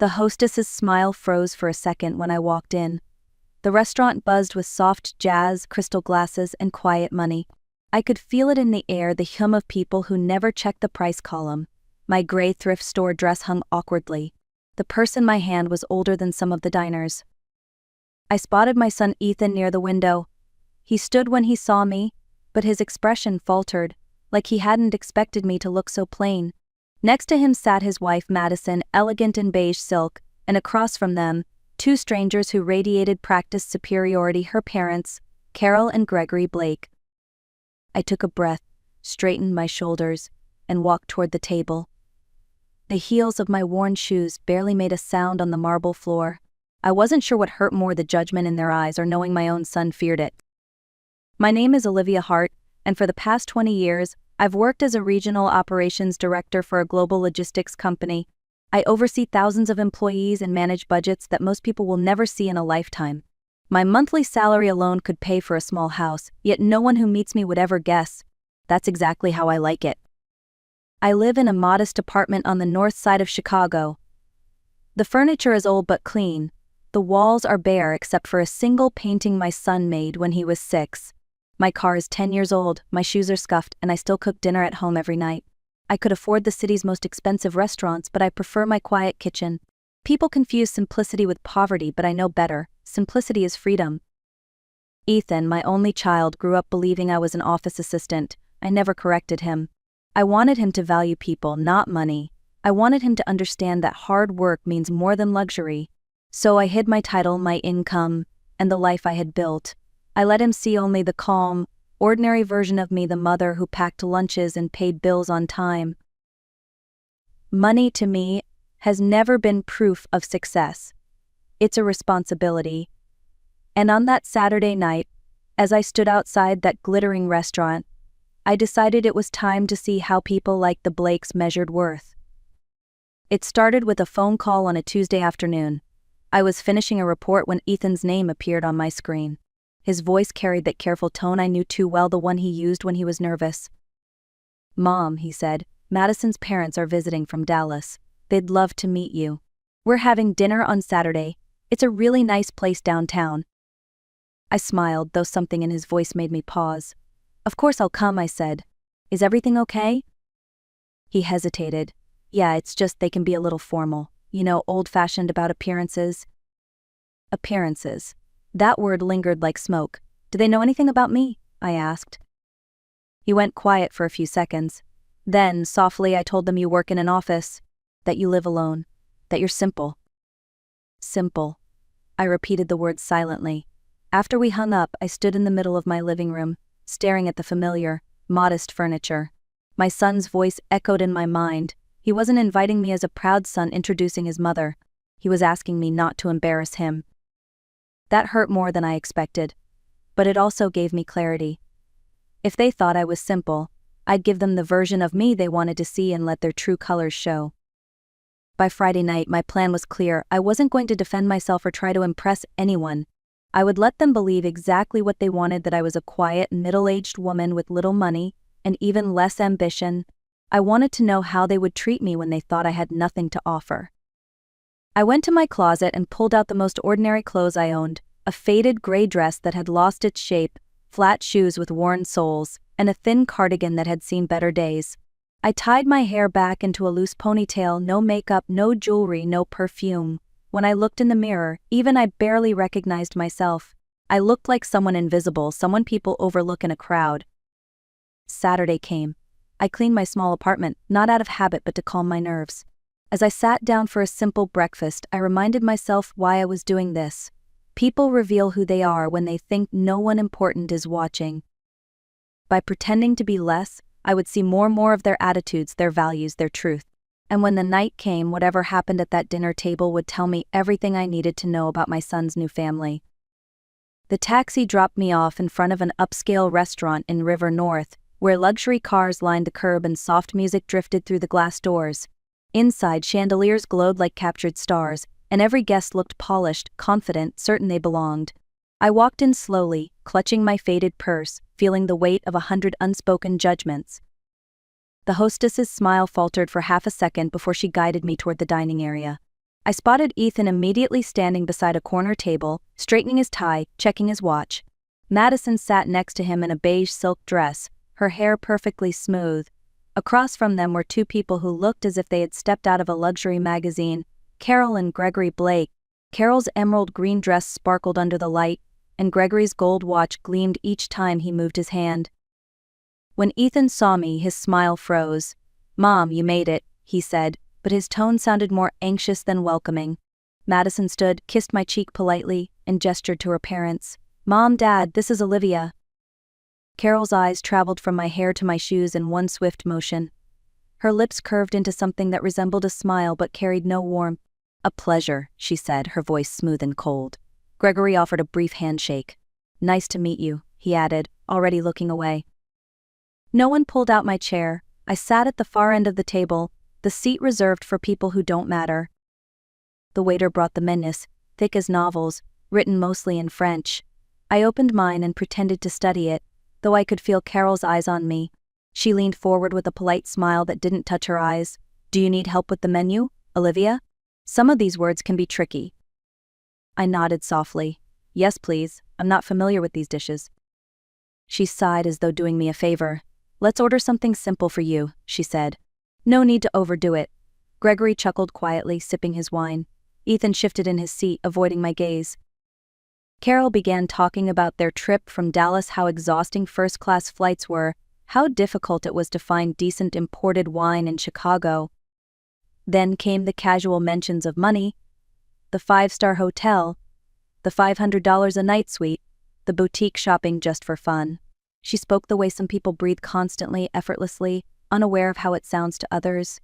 The hostess's smile froze for a second when I walked in. The restaurant buzzed with soft jazz, crystal glasses, and quiet money. I could feel it in the air, the hum of people who never checked the price column. My gray thrift store dress hung awkwardly. The purse in my hand was older than some of the diners. I spotted my son Ethan near the window. He stood when he saw me, but his expression faltered, like he hadn't expected me to look so plain. Next to him sat his wife Madison, elegant in beige silk, and across from them, two strangers who radiated practiced superiority, her parents, Carol and Gregory Blake. I took a breath, straightened my shoulders, and walked toward the table. The heels of my worn shoes barely made a sound on the marble floor. I wasn't sure what hurt more, the judgment in their eyes or knowing my own son feared it. My name is Olivia Hart, and for the past 20 years, I've worked as a regional operations director for a global logistics company. I oversee thousands of employees and manage budgets that most people will never see in a lifetime. My monthly salary alone could pay for a small house, yet no one who meets me would ever guess. That's exactly how I like it. I live in a modest apartment on the north side of Chicago. The furniture is old but clean. The walls are bare except for a single painting my son made when he was 6. My car is 10 years old, my shoes are scuffed, and I still cook dinner at home every night. I could afford the city's most expensive restaurants, but I prefer my quiet kitchen. People confuse simplicity with poverty, but I know better. Simplicity is freedom. Ethan, my only child, grew up believing I was an office assistant. I never corrected him. I wanted him to value people, not money. I wanted him to understand that hard work means more than luxury. So I hid my title, my income, and the life I had built. I let him see only the calm, ordinary version of me, the mother who packed lunches and paid bills on time. Money, to me, has never been proof of success. It's a responsibility. And on that Saturday night, as I stood outside that glittering restaurant, I decided it was time to see how people like the Blakes measured worth. It started with a phone call on a Tuesday afternoon. I was finishing a report when Ethan's name appeared on my screen. His voice carried that careful tone I knew too well, the one he used when he was nervous. "Mom," he said, "Madison's parents are visiting from Dallas. They'd love to meet you. We're having dinner on Saturday. It's a really nice place downtown." I smiled, though something in his voice made me pause. "Of course I'll come," I said. "Is everything okay?" He hesitated. "Yeah, it's just they can be a little formal. Old-fashioned about appearances." Appearances. That word lingered like smoke. "Do they know anything about me?" I asked. He went quiet for a few seconds. Then, softly, I told them, "You work in an office, that you live alone, that you're simple." Simple. I repeated the words silently. After we hung up, I stood in the middle of my living room, staring at the familiar, modest furniture. My son's voice echoed in my mind. He wasn't inviting me as a proud son introducing his mother. He was asking me not to embarrass him. That hurt more than I expected, but it also gave me clarity. If they thought I was simple, I'd give them the version of me they wanted to see and let their true colors show. By Friday night, my plan was clear. I wasn't going to defend myself or try to impress anyone. I would let them believe exactly what they wanted, that I was a quiet, middle-aged woman with little money and even less ambition. I wanted to know how they would treat me when they thought I had nothing to offer. I went to my closet and pulled out the most ordinary clothes I owned, a faded gray dress that had lost its shape, flat shoes with worn soles, and a thin cardigan that had seen better days. I tied my hair back into a loose ponytail, no makeup, no jewelry, no perfume. When I looked in the mirror, even I barely recognized myself. I looked like someone invisible, someone people overlook in a crowd. Saturday came. I cleaned my small apartment, not out of habit but to calm my nerves. As I sat down for a simple breakfast, I reminded myself why I was doing this. People reveal who they are when they think no one important is watching. By pretending to be less, I would see more and more of their attitudes, their values, their truth. And when the night came, whatever happened at that dinner table would tell me everything I needed to know about my son's new family. The taxi dropped me off in front of an upscale restaurant in River North, where luxury cars lined the curb and soft music drifted through the glass doors. Inside, chandeliers glowed like captured stars, and every guest looked polished, confident, certain they belonged. I walked in slowly, clutching my faded purse, feeling the weight of 100 unspoken judgments. The hostess's smile faltered for half a second before she guided me toward the dining area. I spotted Ethan immediately standing beside a corner table, straightening his tie, checking his watch. Madison sat next to him in a beige silk dress, her hair perfectly smooth. Across from them were two people who looked as if they had stepped out of a luxury magazine, Carol and Gregory Blake. Carol's emerald green dress sparkled under the light, and Gregory's gold watch gleamed each time he moved his hand. When Ethan saw me, his smile froze. "Mom, you made it," he said, but his tone sounded more anxious than welcoming. Madison stood, kissed my cheek politely, and gestured to her parents. "Mom, Dad, this is Olivia." Carol's eyes traveled from my hair to my shoes in one swift motion. Her lips curved into something that resembled a smile but carried no warmth. "A pleasure," she said, her voice smooth and cold. Gregory offered a brief handshake. "Nice to meet you," he added, already looking away. No one pulled out my chair. I sat at the far end of the table, the seat reserved for people who don't matter. The waiter brought the menus, thick as novels, written mostly in French. I opened mine and pretended to study it, though I could feel Carol's eyes on me. She leaned forward with a polite smile that didn't touch her eyes. "Do you need help with the menu, Olivia? Some of these words can be tricky." I nodded softly. "Yes, please. I'm not familiar with these dishes." She sighed as though doing me a favor. "Let's order something simple for you," she said. "No need to overdo it." Gregory chuckled quietly, sipping his wine. Ethan shifted in his seat, avoiding my gaze. Carol began talking about their trip from Dallas, how exhausting first-class flights were, how difficult it was to find decent imported wine in Chicago. Then came the casual mentions of money, the five-star hotel, the $500 a night suite, the boutique shopping just for fun. She spoke the way some people breathe constantly, effortlessly, unaware of how it sounds to others.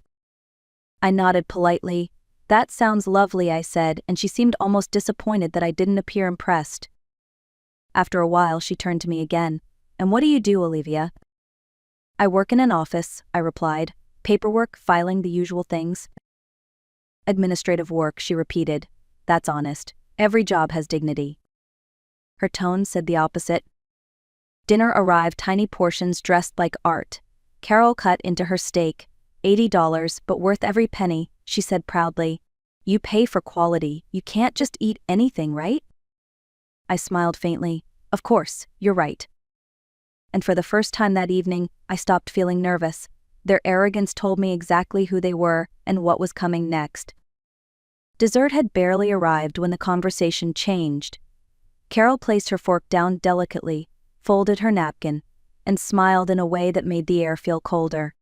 I nodded politely. "That sounds lovely," I said, and she seemed almost disappointed that I didn't appear impressed. After a while, she turned to me again. "And what do you do, Olivia?" "I work in an office," I replied. "Paperwork, filing, the usual things." "Administrative work," she repeated. "That's honest. Every job has dignity." Her tone said the opposite. Dinner arrived, tiny portions dressed like art. Carol cut into her steak. $80, but worth every penny, she said proudly. "You pay for quality. You can't just eat anything, right?" I smiled faintly. "Of course, you're right." And for the first time that evening, I stopped feeling nervous. Their arrogance told me exactly who they were and what was coming next. Dessert had barely arrived when the conversation changed. Carol placed her fork down delicately, folded her napkin, and smiled in a way that made the air feel colder.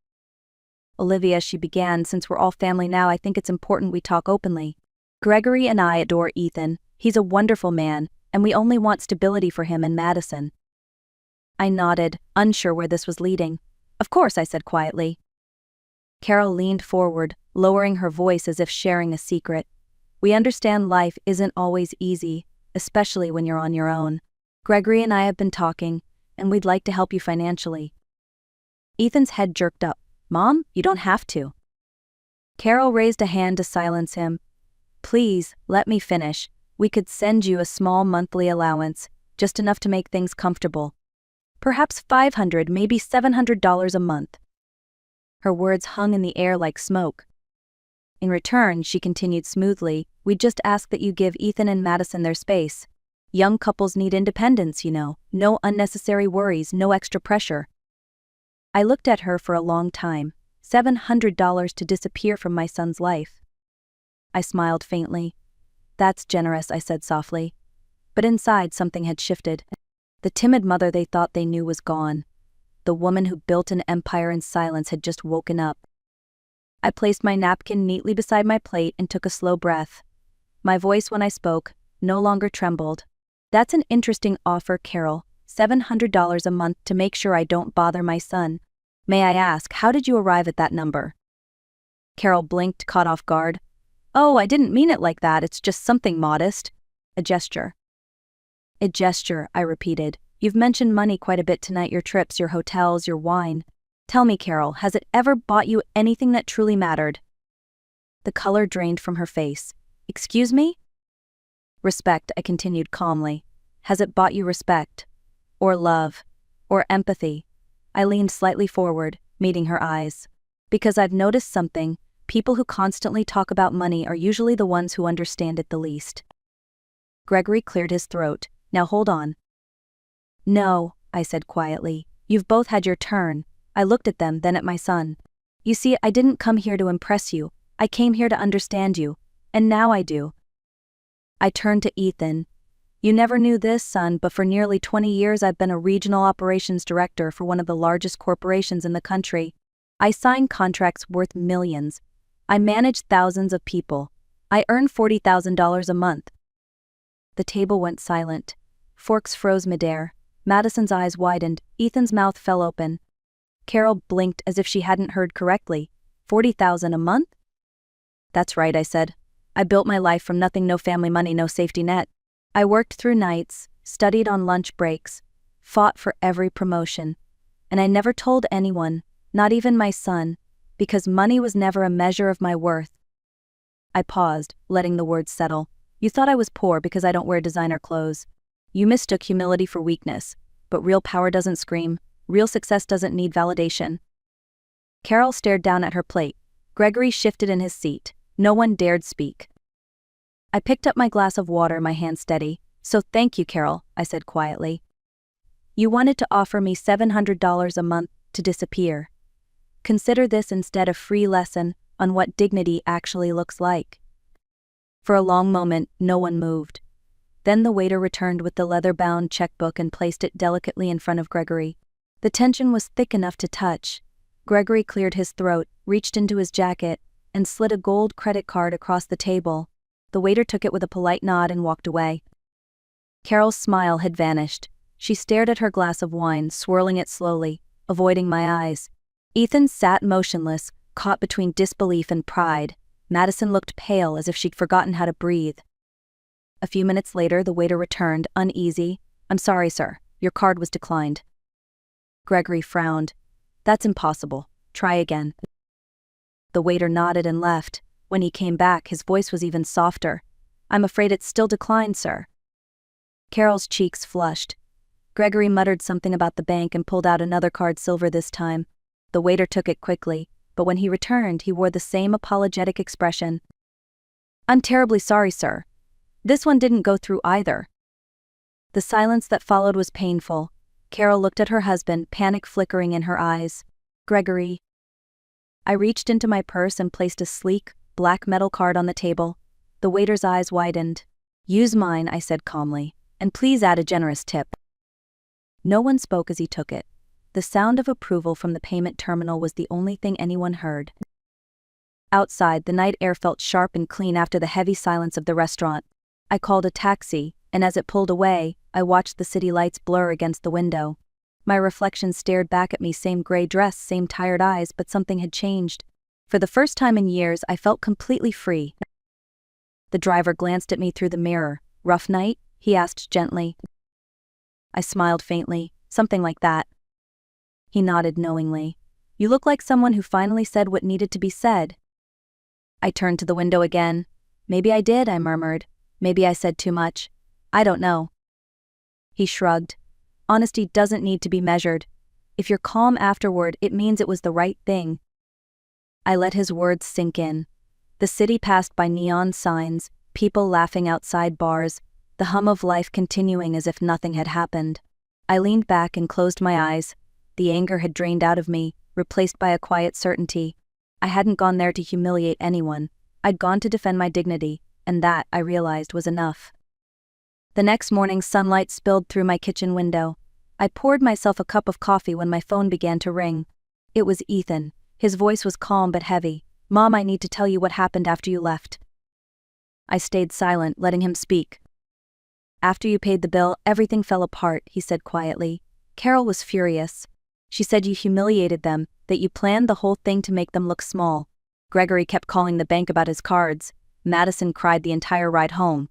"Olivia," she began, "since we're all family now, I think it's important we talk openly. Gregory and I adore Ethan. He's a wonderful man, and we only want stability for him and Madison." I nodded, unsure where this was leading. "Of course," I said quietly. Carol leaned forward, lowering her voice as if sharing a secret. "We understand life isn't always easy, especially when you're on your own. Gregory and I have been talking, and we'd like to help you financially." Ethan's head jerked up. "Mom, you don't have to." Carol raised a hand to silence him. "Please, let me finish. We could send you a small monthly allowance, just enough to make things comfortable. Perhaps $500, maybe $700 a month." Her words hung in the air like smoke. "In return," she continued smoothly, "we'd just ask that you give Ethan and Madison their space. Young couples need independence, you know. No unnecessary worries, no extra pressure." I looked at her for a long time. $700 to disappear from my son's life. I smiled faintly. "That's generous," I said softly. But inside something had shifted. The timid mother they thought they knew was gone. The woman who built an empire in silence had just woken up. I placed my napkin neatly beside my plate and took a slow breath. My voice, when I spoke, no longer trembled. "That's an interesting offer, Carol. $700 a month to make sure I don't bother my son. May I ask, how did you arrive at that number?" Carol blinked, caught off guard. "Oh, I didn't mean it like that, it's just something modest." A gesture. "A gesture," I repeated. "You've mentioned money quite a bit tonight, your trips, your hotels, your wine. Tell me, Carol, has it ever bought you anything that truly mattered?" The color drained from her face. "Excuse me?" "Respect," I continued calmly. "Has it bought you respect? Or love? Or empathy?" I leaned slightly forward, meeting her eyes. "Because I've noticed something. People who constantly talk about money are usually the ones who understand it the least. Gregory cleared his throat. Now hold on. No, I said quietly. You've both had your turn. I looked at them, then at my son. You see, I didn't come here to impress you. I came here to understand you. And now I do. I turned to Ethan. You never knew this, son, but for nearly 20 years I've been a regional operations director for one of the largest corporations in the country. I sign contracts worth millions. I manage thousands of people. I earn $40,000 a month. The table went silent. Forks froze midair. Madison's eyes widened. Ethan's mouth fell open. Carol blinked as if she hadn't heard correctly. $40,000 a month? That's right, I said. I built my life from nothing, no family money, no safety net. I worked through nights, studied on lunch breaks, fought for every promotion. And I never told anyone, not even my son, because money was never a measure of my worth. I paused, letting the words settle. You thought I was poor because I don't wear designer clothes. You mistook humility for weakness, but real power doesn't scream. Real success doesn't need validation. Carol stared down at her plate. Gregory shifted in his seat. No one dared speak. I picked up my glass of water, my hand steady. So thank you, Carol, I said quietly. You wanted to offer me $700 a month to disappear. Consider this instead a free lesson on what dignity actually looks like. For a long moment, no one moved. Then the waiter returned with the leather-bound checkbook and placed it delicately in front of Gregory. The tension was thick enough to touch. Gregory cleared his throat, reached into his jacket, and slid a gold credit card across the table. The waiter took it with a polite nod and walked away. Carol's smile had vanished. She stared at her glass of wine, swirling it slowly, avoiding my eyes. Ethan sat motionless, caught between disbelief and pride. Madison looked pale, as if she'd forgotten how to breathe. A few minutes later, the waiter returned, uneasy. I'm sorry, sir. Your card was declined. Gregory frowned. That's impossible. Try again. The waiter nodded and left. When he came back, his voice was even softer. I'm afraid it's still declined, sir. Carol's cheeks flushed. Gregory muttered something about the bank and pulled out another card, silver this time. The waiter took it quickly, but when he returned, he wore the same apologetic expression. I'm terribly sorry, sir. This one didn't go through either. The silence that followed was painful. Carol looked at her husband, panic flickering in her eyes. Gregory. I reached into my purse and placed a sleek, black metal card on the table. The waiter's eyes widened. Use mine, I said calmly, and please add a generous tip. No one spoke as he took it. The sound of approval from the payment terminal was the only thing anyone heard. Outside, the night air felt sharp and clean after the heavy silence of the restaurant. I called a taxi, and as it pulled away, I watched the city lights blur against the window. My reflection stared back at me, same gray dress, same tired eyes, but something had changed. For the first time in years, I felt completely free. The driver glanced at me through the mirror. Rough night? He asked gently. I smiled faintly, something like that. He nodded knowingly. You look like someone who finally said what needed to be said. I turned to the window again. Maybe I did, I murmured. Maybe I said too much. I don't know. He shrugged. Honesty doesn't need to be measured. If you're calm afterward, it means it was the right thing. I let his words sink in. The city passed by neon signs, people laughing outside bars, the hum of life continuing as if nothing had happened. I leaned back and closed my eyes. The anger had drained out of me, replaced by a quiet certainty. I hadn't gone there to humiliate anyone. I'd gone to defend my dignity, and that, I realized, was enough. The next morning, sunlight spilled through my kitchen window. I poured myself a cup of coffee when my phone began to ring. It was Ethan. His voice was calm but heavy. Mom, I need to tell you what happened after you left. I stayed silent, letting him speak. After you paid the bill, everything fell apart, he said quietly. Carol was furious. She said you humiliated them, that you planned the whole thing to make them look small. Gregory kept calling the bank about his cards. Madison cried the entire ride home.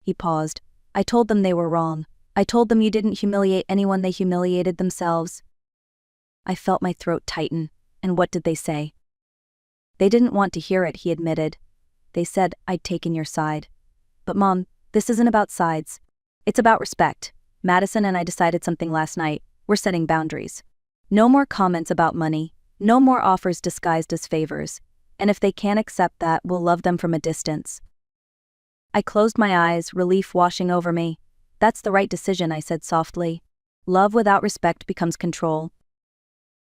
He paused. I told them they were wrong. I told them you didn't humiliate anyone, they humiliated themselves. I felt my throat tighten. And what did they say? They didn't want to hear it, he admitted. They said I'd taken your side. But Mom, this isn't about sides. It's about respect. Madison and I decided something last night. We're setting boundaries. No more comments about money. No more offers disguised as favors. And if they can't accept that, we'll love them from a distance. I closed my eyes, relief washing over me. That's the right decision, I said softly. Love without respect becomes control.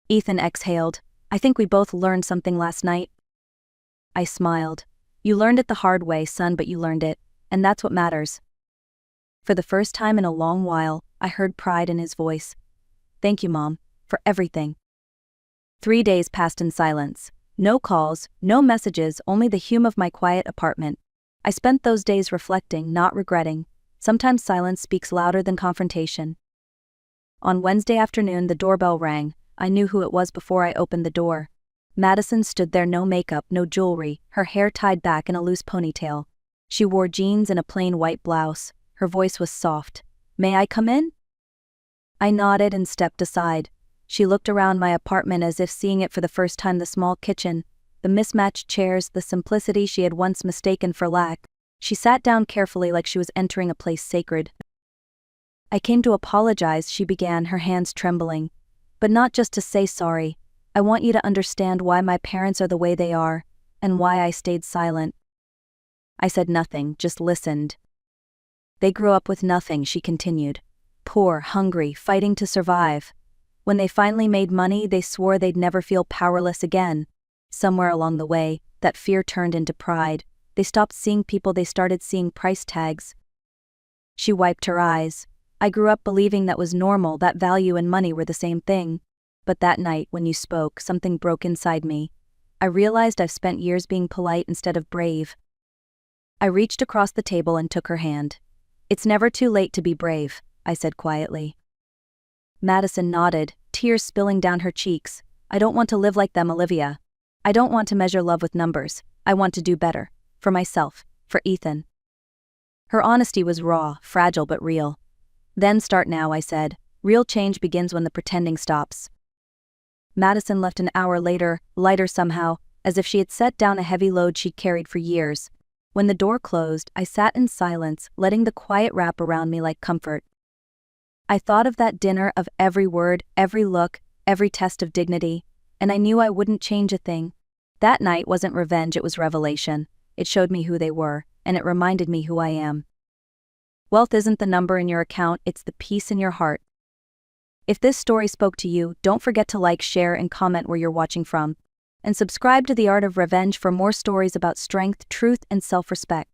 Ethan exhaled. I think we both learned something last night. I smiled. You learned it the hard way, son, but you learned it, and that's what matters. For the first time in a long while, I heard pride in his voice. Thank you, Mom, for everything. 3 days passed in silence. No calls, no messages, only the hum of my quiet apartment. I spent those days reflecting, not regretting. Sometimes silence speaks louder than confrontation. On Wednesday afternoon, the doorbell rang. I knew who it was before I opened the door. Madison stood there, no makeup, no jewelry, her hair tied back in a loose ponytail. She wore jeans and a plain white blouse. Her voice was soft. May I come in? I nodded and stepped aside. She looked around my apartment as if seeing it for the first time, the small kitchen, the mismatched chairs, the simplicity she had once mistaken for lack. She sat down carefully like she was entering a place sacred. I came to apologize, she began, her hands trembling. But not just to say sorry. I want you to understand why my parents are the way they are, and why I stayed silent. I said nothing, just listened. They grew up with nothing, she continued. Poor, hungry, fighting to survive. When they finally made money, they swore they'd never feel powerless again. Somewhere along the way, that fear turned into pride. They stopped seeing people, they started seeing price tags. She wiped her eyes. I grew up believing that was normal, that value and money were the same thing. But that night, when you spoke, something broke inside me. I realized I've spent years being polite instead of brave. I reached across the table and took her hand. It's never too late to be brave, I said quietly. Madison nodded, tears spilling down her cheeks. I don't want to live like them, Olivia. I don't want to measure love with numbers. I want to do better. For myself. For Ethan. Her honesty was raw, fragile but real. Then start now, I said. Real change begins when the pretending stops. Madison left an hour later, lighter somehow, as if she had set down a heavy load she'd carried for years. When the door closed, I sat in silence, letting the quiet wrap around me like comfort. I thought of that dinner, of every word, every look, every test of dignity, and I knew I wouldn't change a thing. That night wasn't revenge, it was revelation. It showed me who they were, and it reminded me who I am. Wealth isn't the number in your account, it's the peace in your heart. If this story spoke to you, don't forget to like, share, and comment where you're watching from. And subscribe to The Art of Revenge for more stories about strength, truth, and self-respect.